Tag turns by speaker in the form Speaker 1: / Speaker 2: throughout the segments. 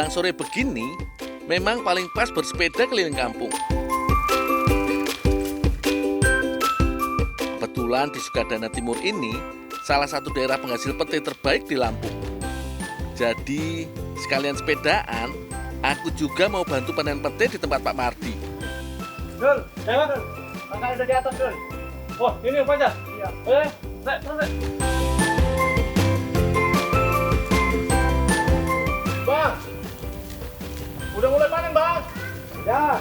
Speaker 1: Menjelang sore begini, memang paling pas bersepeda keliling kampung. Kebetulan di Sukadana Timur ini salah satu daerah penghasil pete terbaik di Lampung. Jadi sekalian sepedaan, aku juga mau bantu panen pete di tempat Pak Mardi.
Speaker 2: Dul, lewat Dul. Angkat udah di atas Dul. Wah, ini apa aja? Iya. Terus. Bang, udah mulai panen Bang? Udah.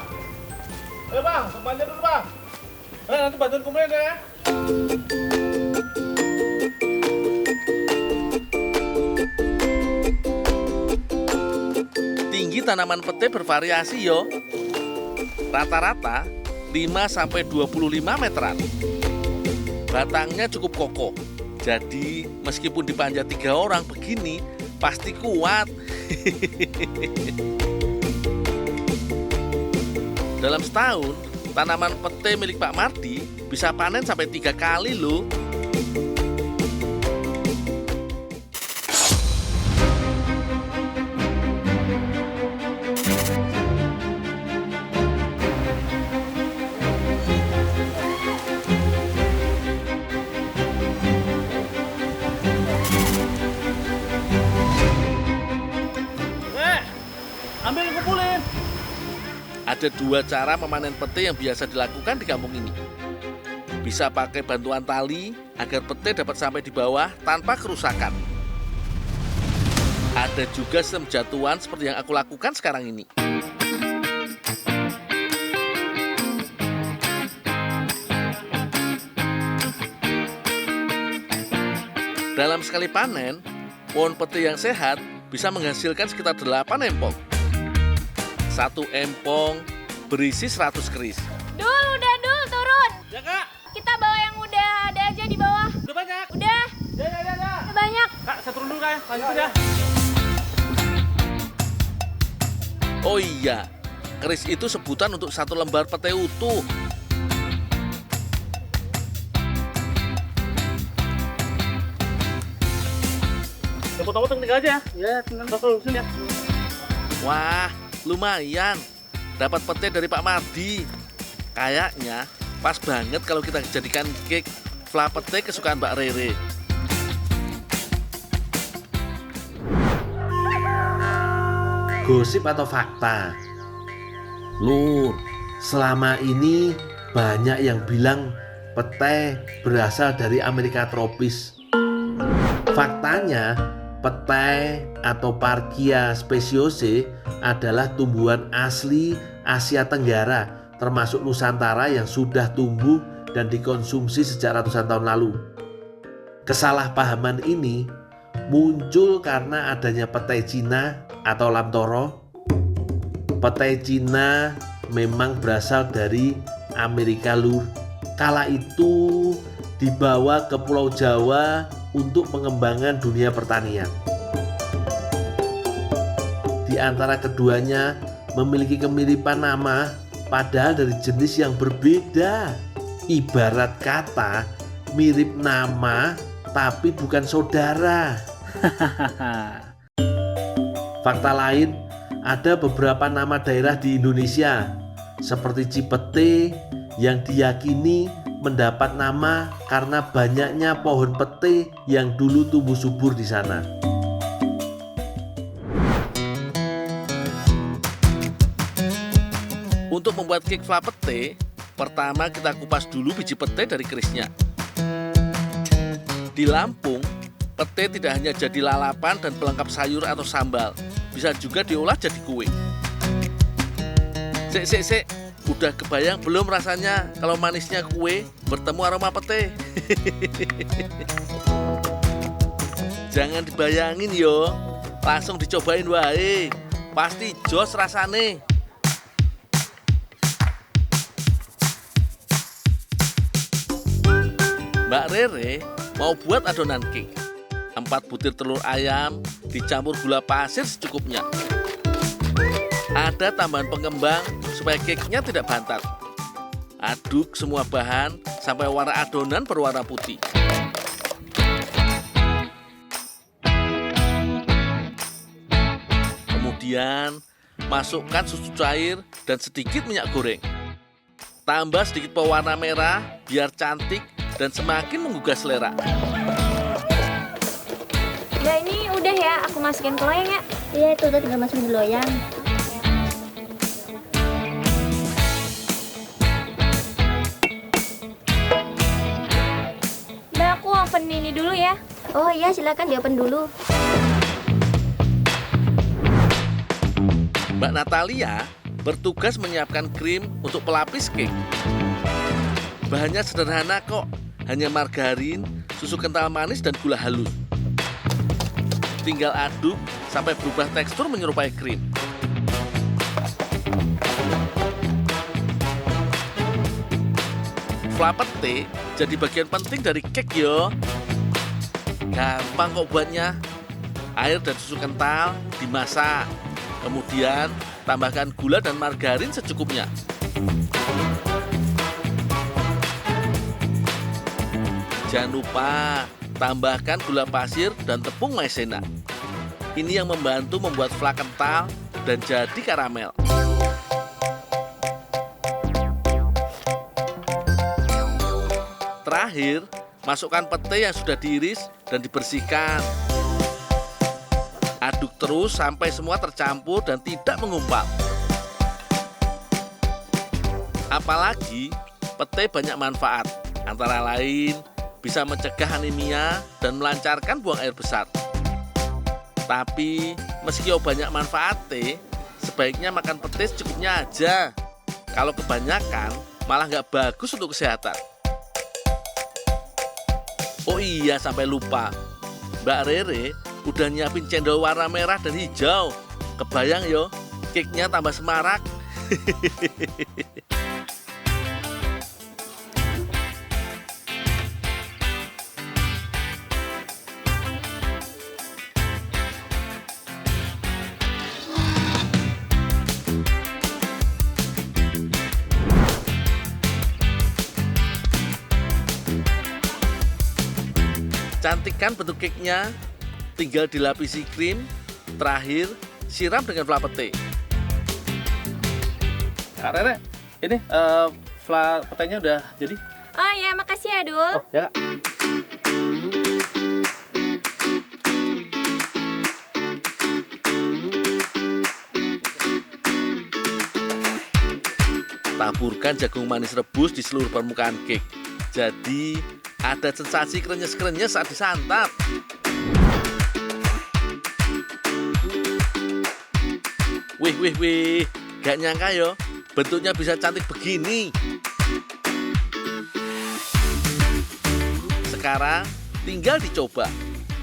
Speaker 2: Ayo Bang, bantu dulu Bang. Nanti bantuin kemudian ya.
Speaker 1: Tinggi tanaman pete bervariasi yo. Rata-rata 5-25 meteran. Batangnya cukup kokoh. Jadi meskipun dipanjat 3 orang begini pasti kuat. Dalam setahun, tanaman pete milik Pak Mardi bisa panen sampai 3 kali loh.
Speaker 2: Ambil kumpulin.
Speaker 1: Ada 2 cara memanen pete yang biasa dilakukan di kampung ini. Bisa pakai bantuan tali agar pete dapat sampai di bawah tanpa kerusakan. Ada juga sistem jatuhan seperti yang aku lakukan sekarang ini. Dalam sekali panen, pohon pete yang sehat bisa menghasilkan sekitar 8 empong. 1 empong berisi 100 keris.
Speaker 3: Dul, turun.
Speaker 2: Ya Kak.
Speaker 3: Kita bawa yang udah ada aja di bawah.
Speaker 2: Udah banyak.
Speaker 3: Udah,
Speaker 2: Ya.
Speaker 3: udah banyak.
Speaker 2: Kak, saya turun dulu Kak. Lanjut ya.
Speaker 1: Oh iya, keris itu sebutan untuk 1 lembar pete utuh.
Speaker 2: Ya potong-potong tinggal aja. Ya, tinggal potong ya.
Speaker 1: Wah, lumayan. Dapat pete dari Pak Mardi. Kayaknya pas banget kalau kita jadikan cake fla pete kesukaan Mbak Rere.
Speaker 4: Gosip atau fakta? Lur, selama ini banyak yang bilang pete berasal dari Amerika tropis. Faktanya, pete atau Parkia speciose adalah tumbuhan asli Asia Tenggara, termasuk Nusantara yang sudah tumbuh dan dikonsumsi sejak ratusan tahun lalu. Kesalahpahaman ini muncul karena adanya pete Cina atau lamtoro. Pete Cina memang berasal dari Amerika Lur. Kala itu dibawa ke Pulau Jawa untuk pengembangan dunia pertanian. Di antara keduanya memiliki kemiripan nama, padahal dari jenis yang berbeda. Ibarat kata mirip nama tapi bukan saudara. Fakta lain, ada beberapa nama daerah di Indonesia seperti Cipete yang diyakini mendapat nama karena banyaknya pohon pete yang dulu tumbuh subur di sana.
Speaker 1: Untuk membuat cake fla pete, pertama kita kupas dulu biji pete dari kerisnya. Di Lampung, pete tidak hanya jadi lalapan dan pelengkap sayur atau sambal, bisa juga diolah jadi kue. Sik, udah kebayang belum rasanya kalau manisnya kue bertemu aroma pete? Jangan dibayangin yo, langsung dicobain wae, pasti jos rasane. Mbak Rere mau buat adonan cake. 4 butir telur ayam dicampur gula pasir secukupnya. Ada tambahan pengembang supaya cake-nya tidak bantat. Aduk semua bahan sampai warna adonan berwarna putih. Kemudian masukkan susu cair dan sedikit minyak goreng. Tambah sedikit pewarna merah biar cantik dan semakin menggugah selera.
Speaker 3: Nah ini udah ya, aku masukin ke loyang ya.
Speaker 5: Iya, itu udah tinggal masukin di loyang.
Speaker 3: Mbak, aku open ini dulu ya.
Speaker 5: Oh iya, silakan di open dulu.
Speaker 1: Mbak Natalia bertugas menyiapkan krim untuk pelapis cake. Bahannya sederhana kok, hanya margarin, susu kental manis, dan gula halus. Tinggal aduk sampai berubah tekstur menyerupai krim. Fla pete jadi bagian penting dari cake yo. Gampang kok buatnya. Air dan susu kental dimasak. Kemudian tambahkan gula dan margarin secukupnya. Jangan lupa tambahkan gula pasir dan tepung maizena. Ini yang membantu membuat fla kental dan jadi karamel. Terakhir, masukkan pete yang sudah diiris dan dibersihkan. Aduk terus sampai semua tercampur dan tidak mengumpal. Apalagi, pete banyak manfaat, antara lain bisa mencegah anemia dan melancarkan buang air besar. Tapi, meski banyak manfaatnya, sebaiknya makan pete secukupnya aja. Kalau kebanyakan, malah nggak bagus untuk kesehatan. Oh iya, sampai lupa. Mbak Rere udah nyiapin cendol warna merah dan hijau. Kebayang yo, cake-nya tambah semarak. Cantikkan bentuk cake-nya, tinggal dilapisi krim, terakhir siram dengan fla pete.
Speaker 2: Kak Rere, ini fla petenya udah jadi.
Speaker 3: Oh ya, makasih ya Dul.
Speaker 2: Oh ya Kak.
Speaker 1: Taburkan jagung manis rebus di seluruh permukaan cake. Jadi ada sensasi krenyes-krenyes saat disantap. Wih, gak nyangka yo, bentuknya bisa cantik begini. Sekarang tinggal dicoba.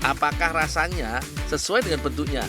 Speaker 1: Apakah rasanya sesuai dengan bentuknya?